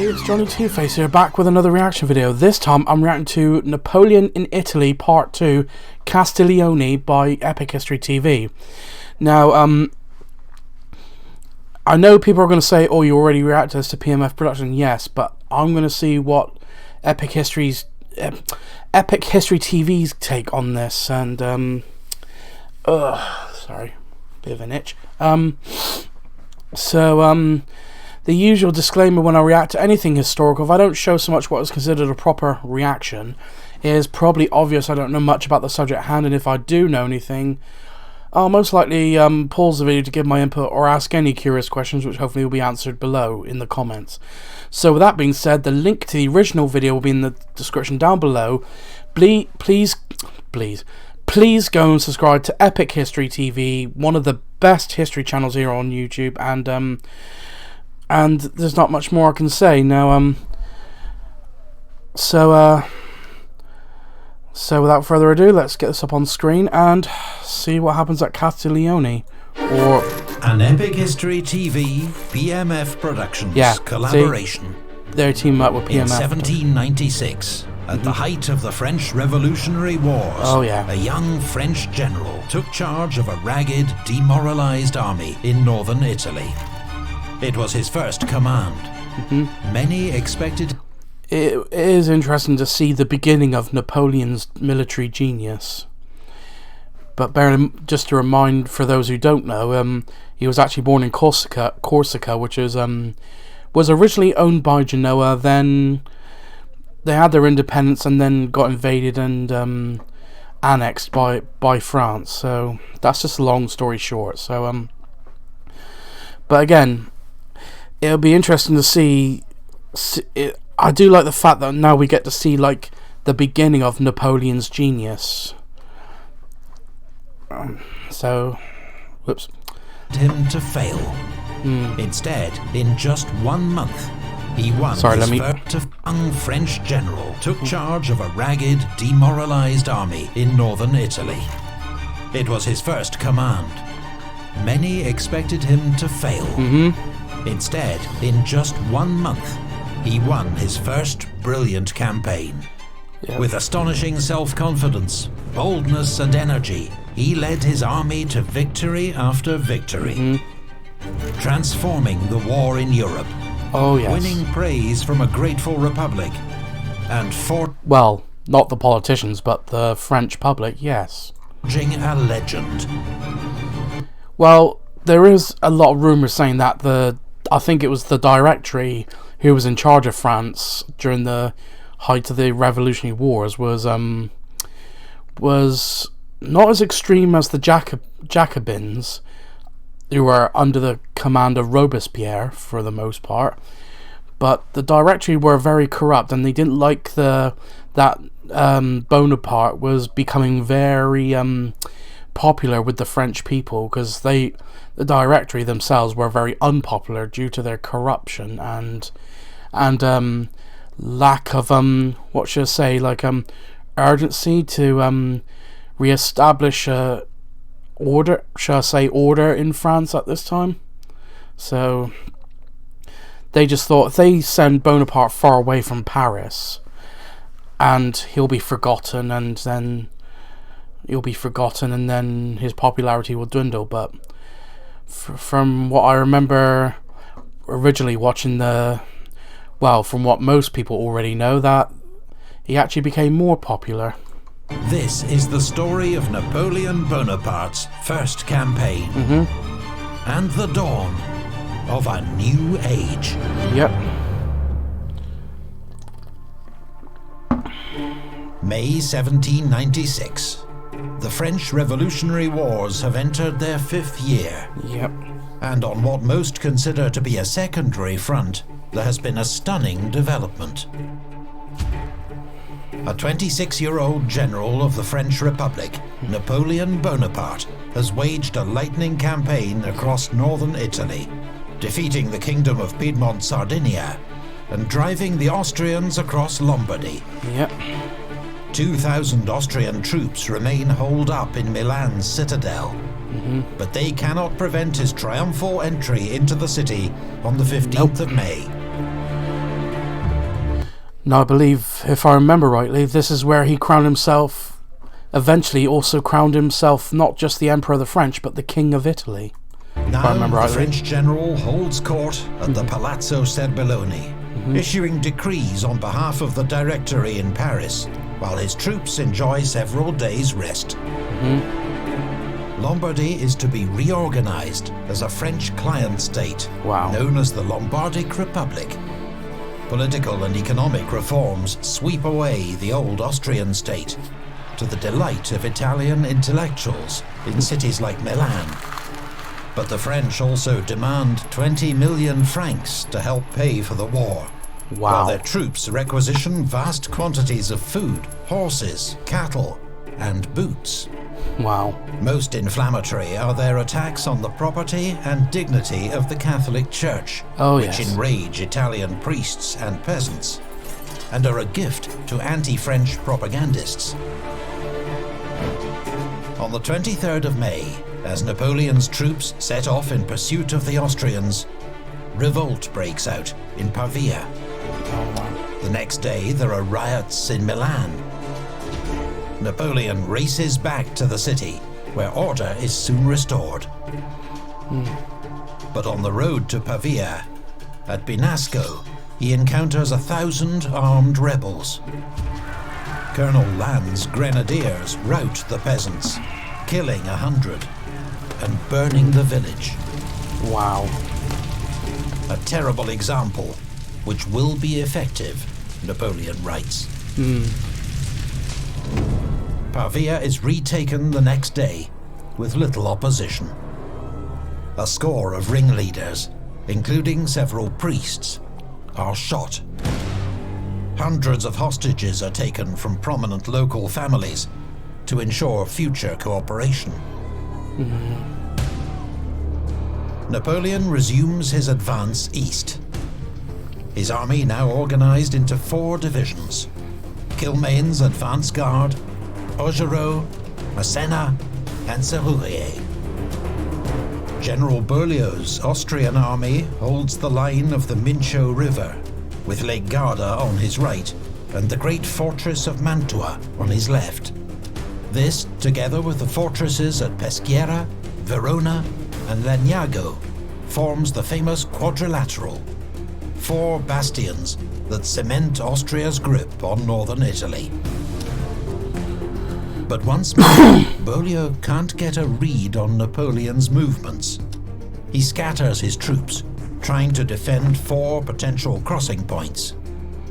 It's Johnny Two-Face here, back with another reaction video. This time I'm reacting to Napoleon in Italy Part 2, Castiglione by Epic History TV. Now, I know people are going to say, oh, you already reacted this to PMF Production. Yes, but I'm going to see what Epic History TV's take on this, and, sorry, bit of an itch. The usual disclaimer when I react to anything historical, if I don't show so much what is considered a proper reaction, it is probably obvious I don't know much about the subject at hand, and if I do know anything, I'll most likely pause the video to give my input or ask any curious questions, which hopefully will be answered below in the comments. So with that being said, the link to the original video will be in the description down below. Please go and subscribe to Epic History TV, one of the best history channels here on YouTube, and there's not much more I can say now. So without further ado, let's get this up on screen and see what happens at Castiglione, or an Epic History TV PMF Productions collaboration. They're teaming up with PMF. In 1796, at the height of the French Revolutionary Wars, a young French general took charge of a ragged, demoralized army in northern Italy. It was his first command. Many expected... It is interesting to see the beginning of Napoleon's military genius. But just to remind for those who don't know, he was actually born in Corsica, which is was originally owned by Genoa. Then they had their independence and then got invaded and annexed by France. So that's just a long story short. So but again, it'll be interesting to see. I do like the fact that now we get to see like the beginning of Napoleon's genius. Whoops. Him to fail. Instead, in just 1 month, he won his first. Young French general took charge of a ragged, demoralized army in northern Italy. It was his first command. Many expected him to fail. Instead, in just 1 month, he won his first brilliant campaign. With astonishing self-confidence, boldness and energy, he led his army to victory after victory, transforming the war in Europe, winning praise from a grateful republic, and well, not the politicians, but the French public, yes. Forging a legend. Well, there is a lot of rumours saying that I think it was the Directory who was in charge of France during the height of the Revolutionary Wars was not as extreme as the Jacobins, who were under the command of Robespierre for the most part, but the Directory were very corrupt, and they didn't like that Bonaparte was becoming very popular with the French people, because the Directory themselves were very unpopular due to their corruption and lack of what should I say, like urgency to re-establish order, shall I say, order in France at this time. So they just thought if they send Bonaparte far away from Paris, and he'll be forgotten, and then his popularity will dwindle. But from what I remember originally watching from what most people already know, that he actually became more popular. This is the story of Napoleon Bonaparte's first campaign, and the dawn of a new age. May 1796. The French Revolutionary Wars have entered their 5th year. And on what most consider to be a secondary front, there has been a stunning development. A 26-year-old general of the French Republic, Napoleon Bonaparte, has waged a lightning campaign across northern Italy, defeating the Kingdom of Piedmont-Sardinia and driving the Austrians across Lombardy. 2,000 Austrian troops remain holed up in Milan's citadel, but they cannot prevent his triumphal entry into the city on the 15th of May. Now, I believe, if I remember rightly, this is where he crowned himself, eventually also crowned himself not just the Emperor of the French, but the King of Italy. Now the French general holds court at the Palazzo Serbelloni, issuing decrees on behalf of the Directory in Paris, while his troops enjoy several days' rest. Lombardy is to be reorganized as a French client state, known as the Lombardic Republic. Political and economic reforms sweep away the old Austrian state, to the delight of Italian intellectuals in cities like Milan. But the French also demand 20 million francs to help pay for the war, while their troops requisition vast quantities of food, horses, cattle, and boots. Most inflammatory are their attacks on the property and dignity of the Catholic Church, which enrage Italian priests and peasants, and are a gift to anti-French propagandists. On the 23rd of May, as Napoleon's troops set off in pursuit of the Austrians, revolt breaks out in Pavia. The next day, there are riots in Milan. Napoleon races back to the city, where order is soon restored. But on the road to Pavia, at Binasco, he encounters 1,000 armed rebels. Colonel Lannes' grenadiers rout the peasants, killing 100 and burning the village. A terrible example, which will be effective, Napoleon writes. Pavia is retaken the next day, with little opposition. A score of ringleaders, including several priests, are shot. Hundreds of hostages are taken from prominent local families to ensure future cooperation. Napoleon resumes his advance east. His army now organized into 4 divisions: Kilmain's advance guard, Augereau, Massena, and Serrurier. General Berlioz's Austrian army holds the line of the Mincio River, with Lake Garda on his right and the great fortress of Mantua on his left. This, together with the fortresses at Peschiera, Verona, and Lagnago, forms the famous quadrilateral, 4 bastions that cement Austria's grip on northern Italy. But once more, Berlioz can't get a read on Napoleon's movements. He scatters his troops, trying to defend 4 potential crossing points,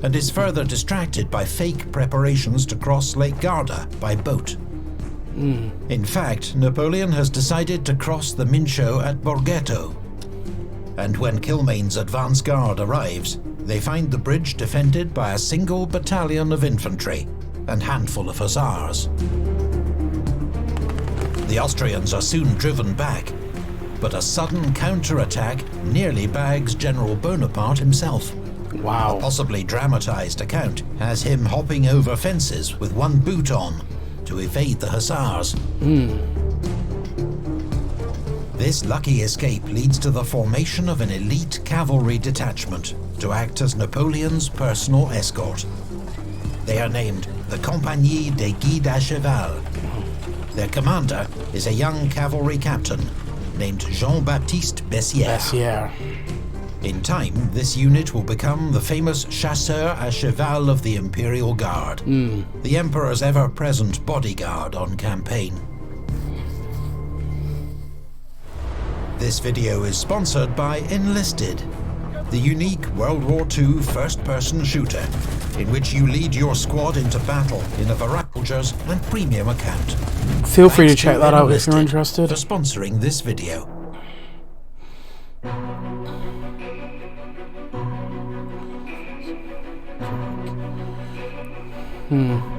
and is further distracted by fake preparations to cross Lake Garda by boat. In fact, Napoleon has decided to cross the Mincio at Borghetto, and when Kilmain's advance guard arrives, they find the bridge defended by a single battalion of infantry and handful of hussars. The Austrians are soon driven back, but a sudden counterattack nearly bags General Bonaparte himself. A possibly dramatized account has him hopping over fences with one boot on to evade the hussars. This lucky escape leads to the formation of an elite cavalry detachment to act as Napoleon's personal escort. They are named the Compagnie des Guides à Cheval. Their commander is a young cavalry captain named Jean-Baptiste Bessières. In time, this unit will become the famous Chasseurs à Cheval of the Imperial Guard, the Emperor's ever-present bodyguard on campaign. This video is sponsored by Enlisted, the unique World War II first-person shooter, in which you lead your squad into battle in a variety of soldiers and premium account. Feel free to check that out if you're interested. For sponsoring this video.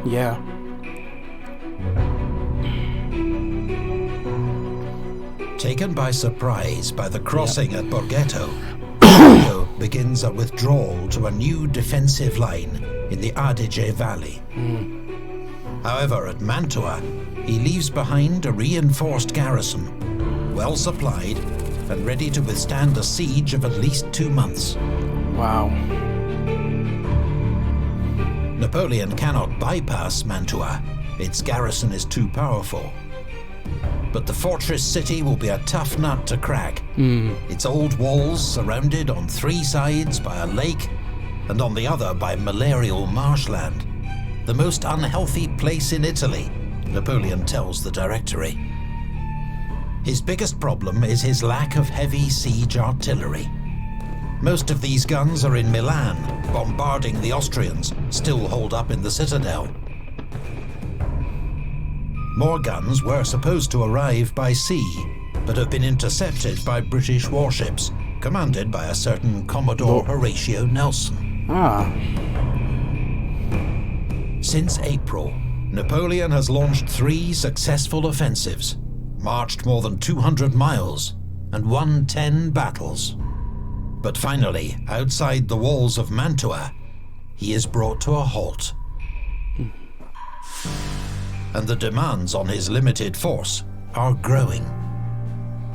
Yeah. Taken by surprise by the crossing at Borghetto, Borghetto begins a withdrawal to a new defensive line in the Adige Valley. However, at Mantua, he leaves behind a reinforced garrison, well supplied and ready to withstand a siege of at least 2 months. Wow. Napoleon cannot bypass Mantua. Its garrison is too powerful. But the fortress city will be a tough nut to crack. Its old walls surrounded on 3 sides by a lake and on the other by malarial marshland. The most unhealthy place in Italy, Napoleon tells the Directory. His biggest problem is his lack of heavy siege artillery. Most of these guns are in Milan, bombarding the Austrians, still holed up in the citadel. More guns were supposed to arrive by sea, but have been intercepted by British warships, commanded by a certain Commodore Horatio Nelson. Since April, Napoleon has launched 3 successful offensives, marched more than 200 miles, and won 10 battles. But finally, outside the walls of Mantua, he is brought to a halt. And the demands on his limited force are growing.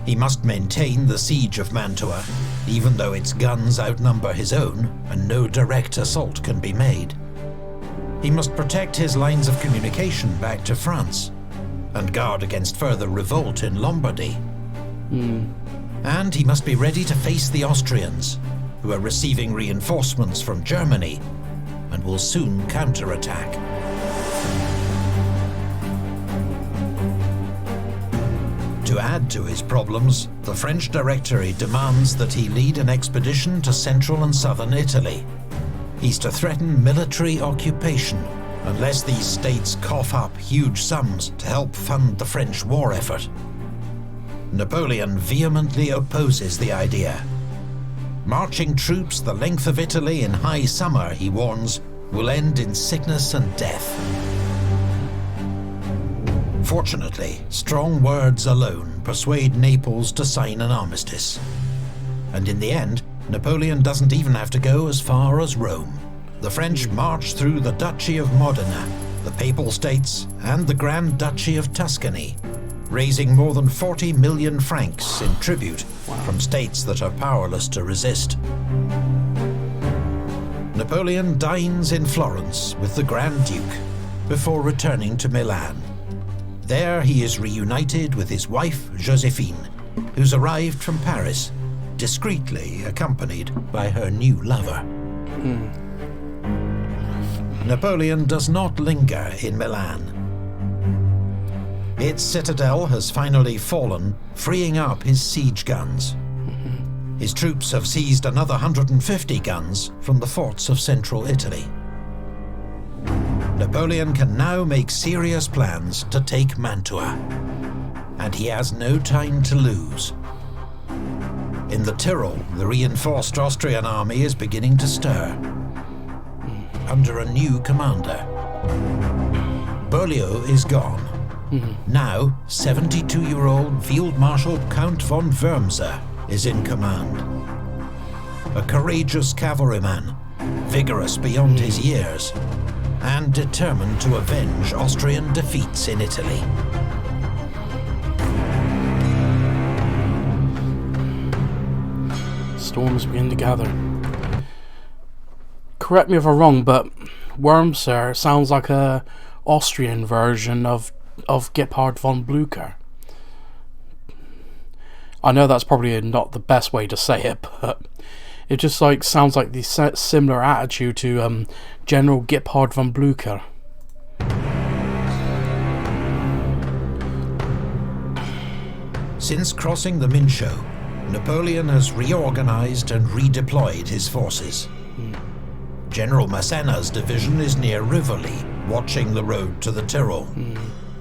He must maintain the siege of Mantua, even though its guns outnumber his own and no direct assault can be made. He must protect his lines of communication back to France and guard against further revolt in Lombardy. And he must be ready to face the Austrians, who are receiving reinforcements from Germany and will soon counterattack. To add to his problems, the French Directory demands that he lead an expedition to central and southern Italy. He's to threaten military occupation unless these states cough up huge sums to help fund the French war effort. Napoleon vehemently opposes the idea. Marching troops the length of Italy in high summer, he warns, will end in sickness and death. Fortunately, strong words alone persuade Naples to sign an armistice. And in the end, Napoleon doesn't even have to go as far as Rome. The French march through the Duchy of Modena, the Papal States, and the Grand Duchy of Tuscany, raising more than 40 million francs in tribute from states that are powerless to resist. Napoleon dines in Florence with the Grand Duke before returning to Milan. There he is reunited with his wife, Josephine, who's arrived from Paris, discreetly accompanied by her new lover. Napoleon does not linger in Milan. Its citadel has finally fallen, freeing up his siege guns. His troops have seized another 150 guns from the forts of central Italy. Napoleon can now make serious plans to take Mantua, and he has no time to lose. In the Tyrol, the reinforced Austrian army is beginning to stir, under a new commander. Berlioz is gone. Now, 72-year-old Field Marshal Count von Wurmser is in command. A courageous cavalryman, vigorous beyond his years, and determined to avenge Austrian defeats in Italy. Storms begin to gather. Correct me if I'm wrong, but Wurmser sounds like a Austrian version of Gebhard von Blücher. I know that's probably not the best way to say it, but it just sounds like the similar attitude to General Gebhard von Blücher. Since crossing the Mincio, Napoleon has reorganized and redeployed his forces. General Massena's division is near Rivoli, watching the road to the Tyrol.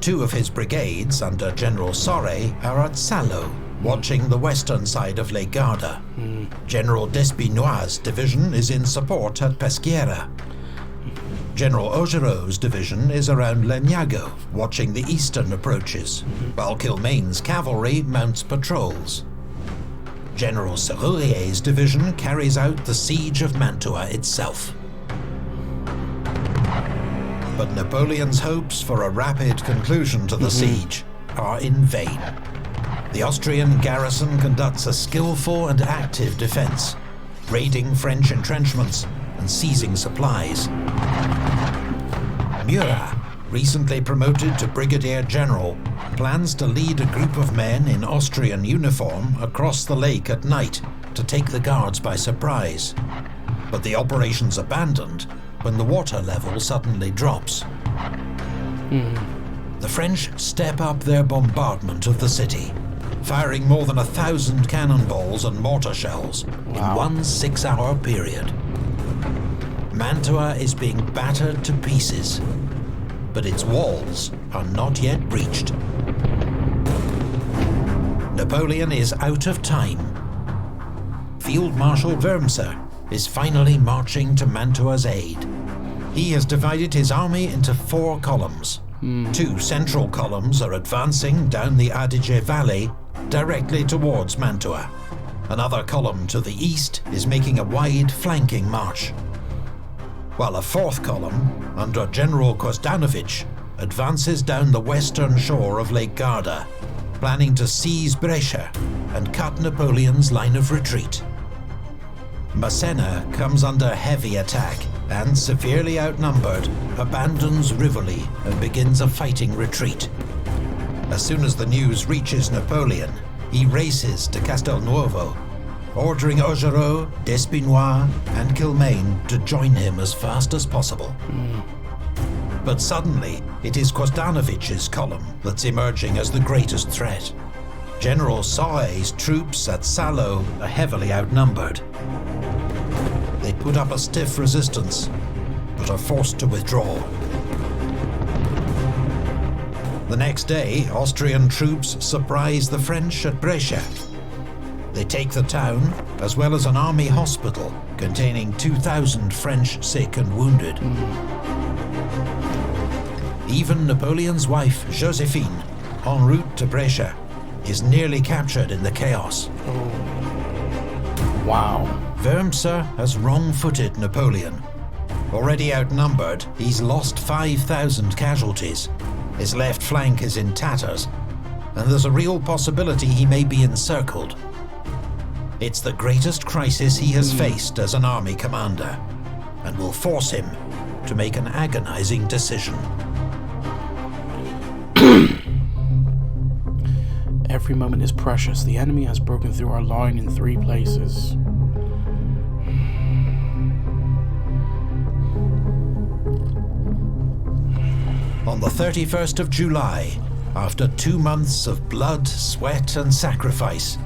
2 of his brigades under General Sorre are at Salo, watching the western side of Le Garda. General Despinois' division is in support at Peschiera. General Augereau's division is around Legnago, watching the eastern approaches, while Kilmain's cavalry mounts patrols. General Serrurier's division carries out the siege of Mantua itself. But Napoleon's hopes for a rapid conclusion to the siege are in vain. The Austrian garrison conducts a skillful and active defense, raiding French entrenchments and seizing supplies. Murat, recently promoted to brigadier general, plans to lead a group of men in Austrian uniform across the lake at night to take the guards by surprise. But the operation's abandoned when the water level suddenly drops. The French step up their bombardment of the city, firing more than 1,000 cannonballs and mortar shells in one 6-hour period. Mantua is being battered to pieces, but its walls are not yet breached. Napoleon is out of time. Field Marshal Wurmser is finally marching to Mantua's aid. He has divided his army into 4 columns. 2 central columns are advancing down the Adige Valley directly towards Mantua. Another column to the east is making a wide flanking march, while a 4th column, under General Kozdanovic, advances down the western shore of Lake Garda, planning to seize Brescia and cut Napoleon's line of retreat. Massena comes under heavy attack and, severely outnumbered, abandons Rivoli and begins a fighting retreat. As soon as the news reaches Napoleon, he races to Castelnuovo, ordering Augereau, Despinois and Kilmaine to join him as fast as possible. But suddenly, it is Kozdanovic's column that's emerging as the greatest threat. General Saue's troops at Salo are heavily outnumbered. They put up a stiff resistance, but are forced to withdraw. The next day, Austrian troops surprise the French at Brescia. They take the town, as well as an army hospital containing 2,000 French sick and wounded. Even Napoleon's wife, Josephine, en route to Brescia, is nearly captured in the chaos. Wow. Wurmser has wrong-footed Napoleon. Already outnumbered, he's lost 5,000 casualties. His left flank is in tatters, and there's a real possibility he may be encircled. It's the greatest crisis he has faced as an army commander, and will force him to make an agonizing decision. Every moment is precious. The enemy has broken through our line in 3 places. On the 31st of July, after 2 months of blood, sweat and sacrifice,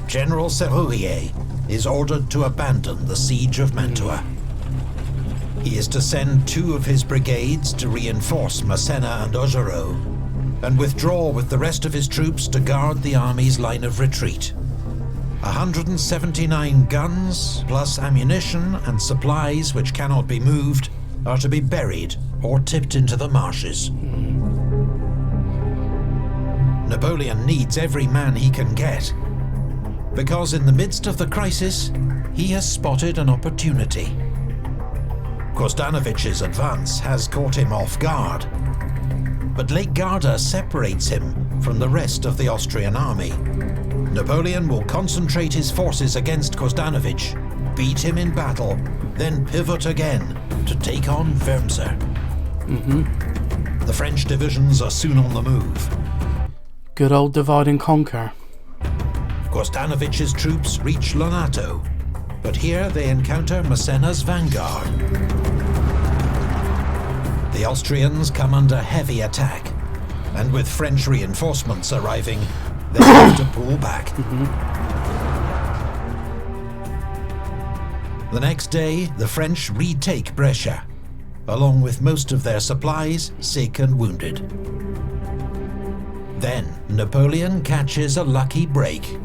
General Serrurier is ordered to abandon the siege of Mantua. He is to send 2 of his brigades to reinforce Massena and Augereau, and withdraw with the rest of his troops to guard the army's line of retreat. 179 guns, plus ammunition and supplies which cannot be moved, are to be buried or tipped into the marshes. Napoleon needs every man he can get, because in the midst of the crisis, he has spotted an opportunity. Kozdanovic's advance has caught him off guard, but Lake Garda separates him from the rest of the Austrian army. Napoleon will concentrate his forces against Kozdanovic, beat him in battle, then pivot again to take on Wurmser. The French divisions are soon on the move. Good old divide and conquer. Kozdanovic's troops reach Lonato, but here they encounter Massena's vanguard. The Austrians come under heavy attack, and with French reinforcements arriving, they have to pull back. The next day, the French retake Brescia, along with most of their supplies, sick and wounded. Then, Napoleon catches a lucky break.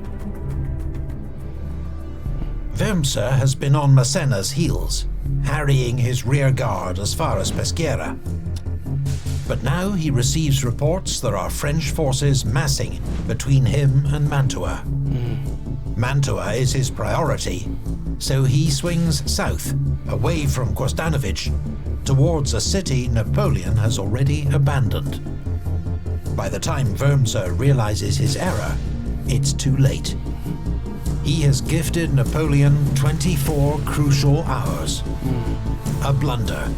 Wurmser has been on Massena's heels, harrying his rear guard as far as Peschiera. But now he receives reports there are French forces massing between him and Mantua. Mantua is his priority, so he swings south, away from Kozdanovic, towards a city Napoleon has already abandoned. By the time Wurmser realizes his error, it's too late. He has gifted Napoleon 24 crucial hours. A blunder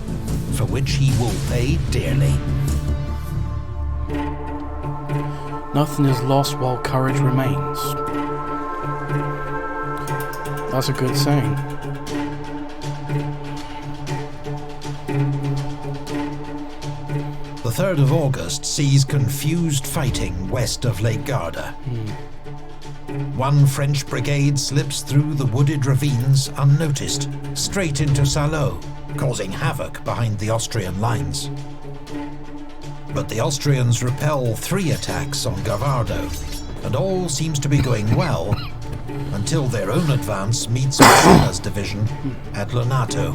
for which he will pay dearly. Nothing is lost while courage remains. That's a good saying. The 3rd of August sees confused fighting west of Lake Garda. One French brigade slips through the wooded ravines unnoticed, straight into Salo, causing havoc behind the Austrian lines. But the Austrians repel 3 attacks on Gavardo, and all seems to be going well until their own advance meets Massena's division at Lonato.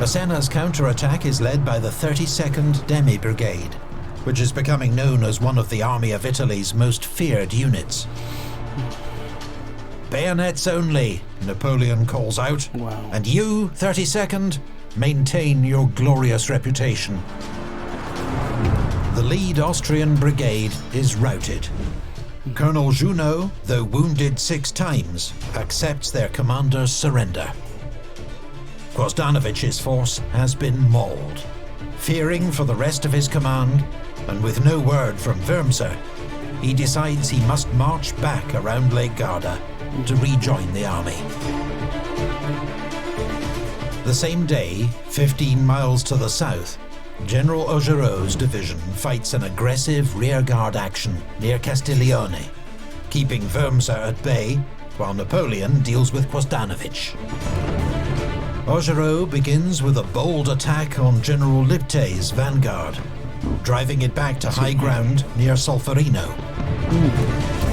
Massena's counterattack is led by the 32nd Demi Brigade, which is becoming known as one of the Army of Italy's most feared units. Bayonets only, Napoleon calls out. Wow. And you, 32nd, maintain your glorious reputation. The lead Austrian brigade is routed. Colonel Junot, though wounded 6 times, accepts their commander's surrender. Kostanovich's force has been mauled. Fearing for the rest of his command, and with no word from Wurmser, he decides he must march back around Lake Garda to rejoin the army. The same day, 15 miles to the south, General Augereau's division fights an aggressive rearguard action near Castiglione, keeping Wurmser at bay while Napoleon deals with Kostanovich. Augereau begins with a bold attack on General Liptay's vanguard, driving it back to high ground near Solferino.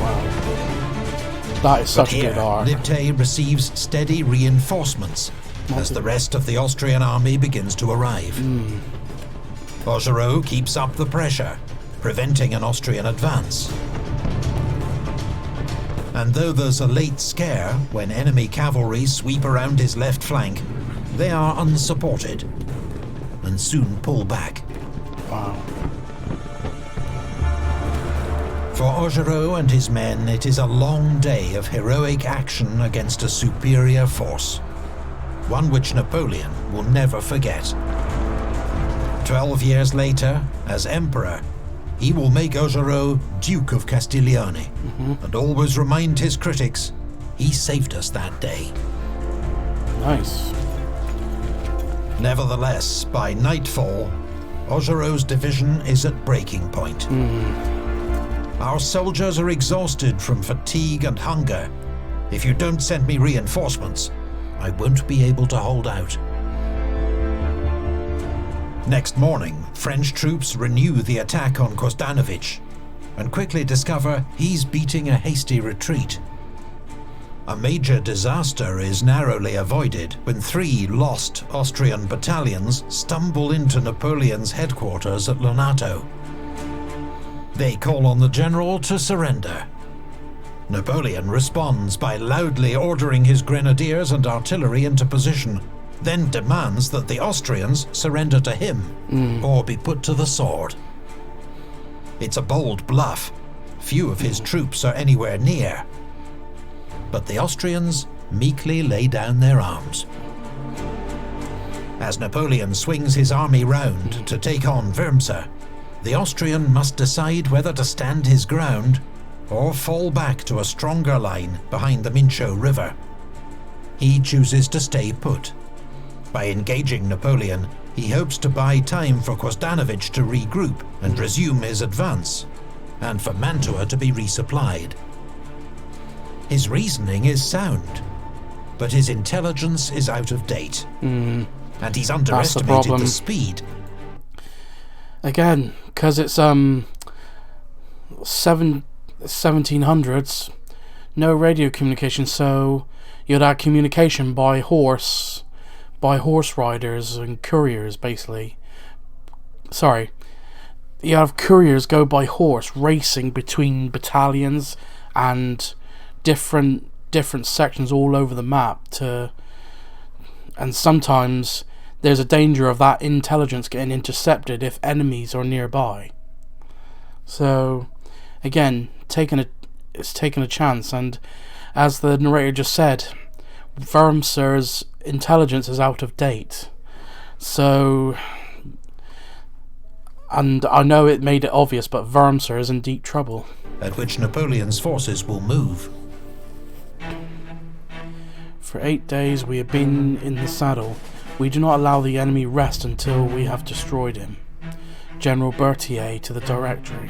Wow. That is such a good arc. Liptay receives steady reinforcements as the rest of the Austrian army begins to arrive. Augereau keeps up the pressure, preventing an Austrian advance. And though there's a late scare when enemy cavalry sweep around his left flank, they are unsupported and soon pull back. Wow. For Augereau and his men, it is a long day of heroic action against a superior force, one which Napoleon will never forget. 12 years later, as emperor, he will make Augereau Duke of Castiglione, and always remind his critics, he saved us that day. Nice. Nevertheless, by nightfall, Augereau's division is at breaking point. Our soldiers are exhausted from fatigue and hunger. If you don't send me reinforcements, I won't be able to hold out. Next morning, French troops renew the attack on Kostanovich and quickly discover he's beating a hasty retreat. A major disaster is narrowly avoided when 3 lost Austrian battalions stumble into Napoleon's headquarters at Lonato. They call on the general to surrender. Napoleon responds by loudly ordering his grenadiers and artillery into position, then demands that the Austrians surrender to him or be put to the sword. It's a bold bluff. Few of his troops are anywhere near. But the Austrians meekly lay down their arms. As Napoleon swings his army round to take on Wurmser, the Austrian must decide whether to stand his ground or fall back to a stronger line behind the Mincio River. He chooses to stay put. By engaging Napoleon, he hopes to buy time for Kostanovich to regroup and resume his advance, and for Mantua to be resupplied. His reasoning is sound, but his intelligence is out of date, and he's underestimated the speed. Again, because it's 1700s, no radio communication, so you'd have communication by horse riders and couriers, basically. Sorry, you have couriers go by horse, racing between battalions and different sections all over the map And sometimes there's a danger of that intelligence getting intercepted if enemies are nearby. So, again, it's taking a chance, and as the narrator just said, Wurmser's intelligence is out of date. So, and I know it made it obvious, but Wurmser is in deep trouble. At which Napoleon's forces will move. For 8 days we have been in the saddle. We do not allow the enemy rest until we have destroyed him. General Berthier to the Directory.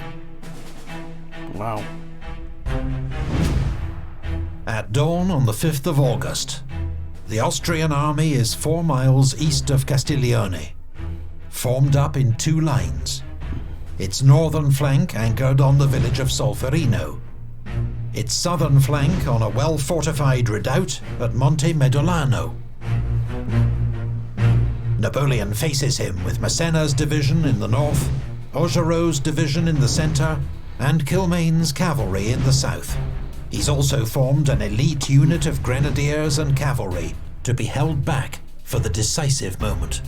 Wow. At dawn on the 5th of August, the Austrian army is 4 miles east of Castiglione, formed up in 2 lines. Its northern flank anchored on the village of Solferino, its southern flank on a well-fortified redoubt at Monte Medolano. Napoleon faces him with Massena's division in the north, Augereau's division in the centre, and Kilmain's cavalry in the south. He's also formed an elite unit of grenadiers and cavalry to be held back for the decisive moment.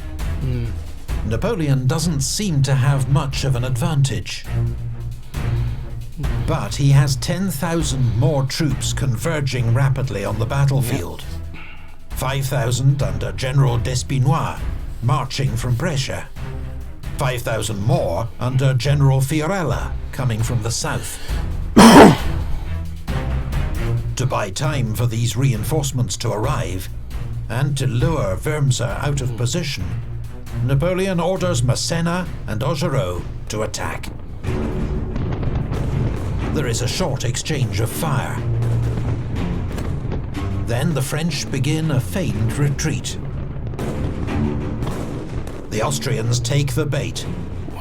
Napoleon doesn't seem to have much of an advantage. But he has 10,000 more troops converging rapidly on the battlefield. 5,000 under General Despinois, marching from Brescia. 5,000 more under General Fiorella, coming from the south. To buy time for these reinforcements to arrive, and to lure Wurmser out of position, Napoleon orders Massena and Augereau to attack. There is a short exchange of fire. Then the French begin a feigned retreat. The Austrians take the bait,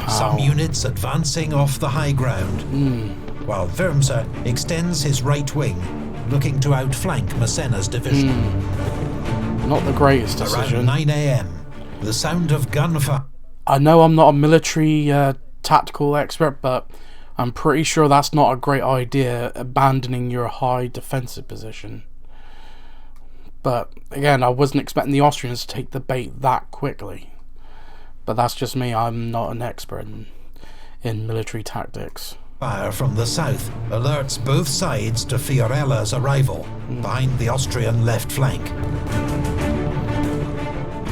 some units advancing off the high ground, while Wurmser extends his right wing, looking to outflank Massena's division. Not the greatest decision. Around 9 AM, the sound of gunfire. I know I'm not a military tactical expert, but I'm pretty sure that's not a great idea, abandoning your high defensive position. But again, I wasn't expecting the Austrians to take the bait that quickly. But that's just me, I'm not an expert in military tactics. Fire from the south alerts both sides to Fiorella's arrival behind the Austrian left flank.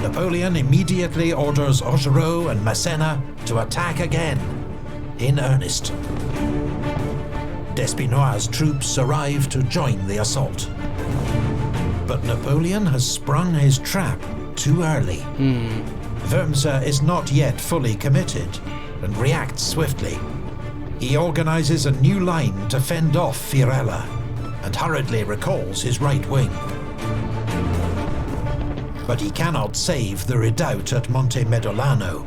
Napoleon immediately orders Augereau and Massena to attack again, in earnest. Despinois' troops arrive to join the assault. But Napoleon has sprung his trap too early. Wurmser is not yet fully committed and reacts swiftly. He organizes a new line to fend off Fiorella and hurriedly recalls his right wing. But he cannot save the redoubt at Monte Medolano.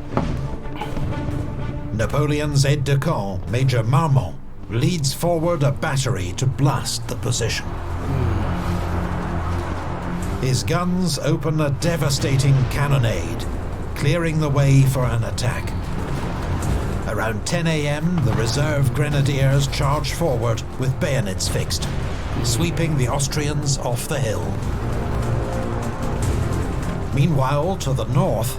Napoleon's aide-de-camp, Major Marmont, leads forward a battery to blast the position. His guns open a devastating cannonade, clearing the way for an attack. Around 10 AM, the reserve grenadiers charge forward with bayonets fixed, sweeping the Austrians off the hill. Meanwhile, to the north,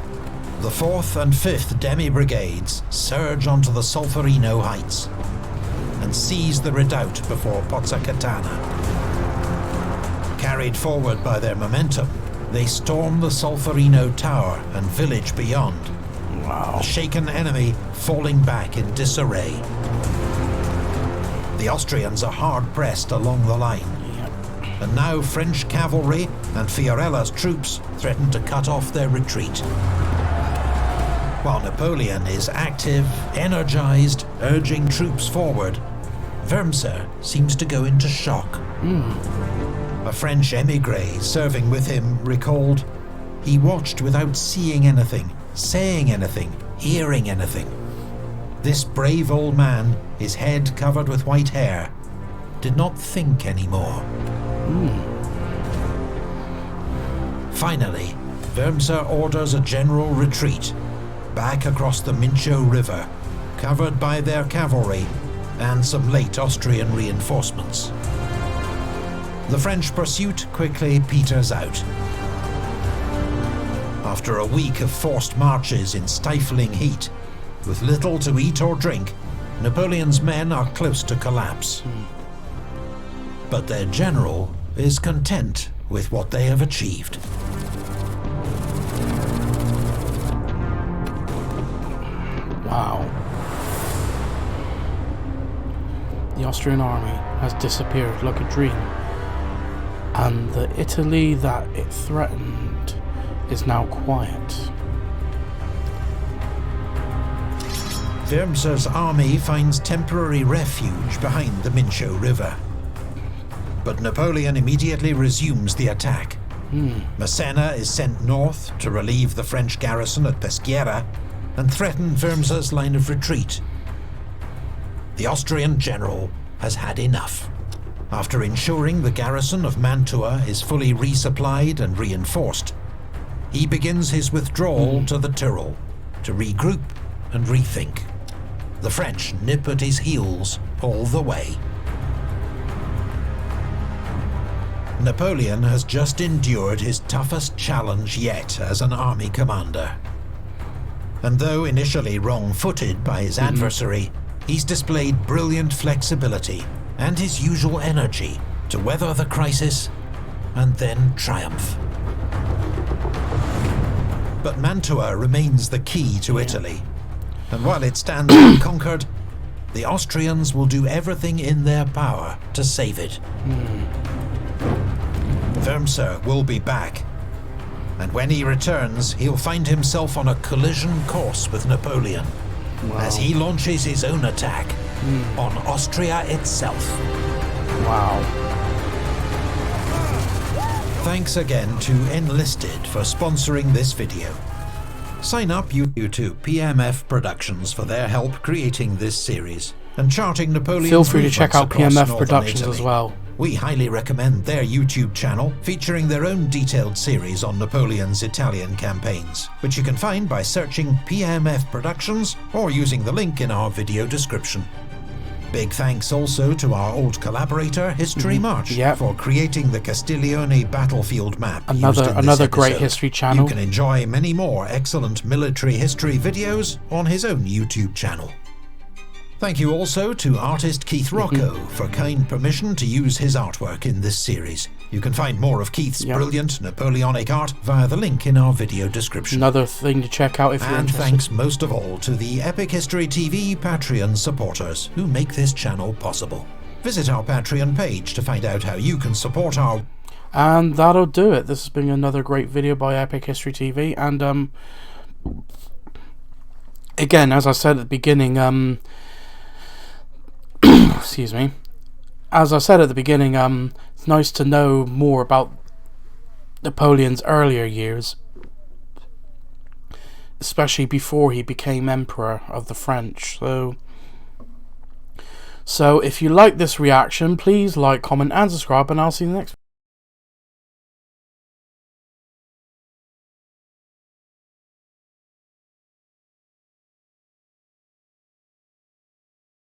the 4th and 5th demi-brigades surge onto the Solferino heights and seize the redoubt before Pozzacatana. Carried forward by their momentum, they storm the Solferino tower and village beyond. The shaken enemy falling back in disarray. The Austrians are hard-pressed along the line, and now French cavalry and Fiorella's troops threaten to cut off their retreat. While Napoleon is active, energized, urging troops forward, Wurmser seems to go into shock. A French émigré serving with him recalled, "He watched without seeing anything, saying anything, hearing anything. This brave old man, his head covered with white hair, did not think anymore." Finally, Wurmser orders a general retreat back across the Mincio River, covered by their cavalry and some late Austrian reinforcements. The French pursuit quickly peters out. After a week of forced marches in stifling heat, with little to eat or drink, Napoleon's men are close to collapse. But their general is content with what they have achieved. Wow. The Austrian army has disappeared like a dream, and the Italy that it threatened is now quiet. Wurmser's army finds temporary refuge behind the Mincio River. But Napoleon immediately resumes the attack. Massena is sent north to relieve the French garrison at Peschiera and threaten Wurmser's line of retreat. The Austrian general has had enough. After ensuring the garrison of Mantua is fully resupplied and reinforced, he begins his withdrawal to the Tyrol to regroup and rethink. The French nip at his heels all the way. Napoleon has just endured his toughest challenge yet as an army commander. And though initially wrong-footed by his adversary, he's displayed brilliant flexibility and his usual energy to weather the crisis and then triumph. But Mantua remains the key to Italy, and while it stands unconquered, the Austrians will do everything in their power to save it. Wurmser will be back, and when he returns, he'll find himself on a collision course with Napoleon as he launches his own attack on Austria itself. Wow. Thanks again to Enlisted for sponsoring this video. Sign up to PMF Productions for their help creating this series and charting Napoleon's Feel free to check out across PMF northern Productions Italy. as well. We highly recommend their YouTube channel, featuring their own detailed series on Napoleon's Italian campaigns, which you can find by searching PMF Productions or using the link in our video description. Big thanks also to our old collaborator, History March, for creating the Castiglione battlefield map. Another great history channel. You can enjoy many more excellent military history videos on his own YouTube channel. Thank you also to artist Keith Rocco for kind permission to use his artwork in this series. You can find more of Keith's brilliant Napoleonic art via the link in our video description. Another thing to check out if you're interested. And thanks most of all to the Epic History TV Patreon supporters who make this channel possible. Visit our Patreon page to find out how you can support our... And that'll do it. This has been another great video by Epic History TV, and again, as I said at the beginning, excuse me. As I said at the beginning, it's nice to know more about Napoleon's earlier years, especially before he became Emperor of the French. So if you like this reaction, please like, comment and subscribe, and I'll see you next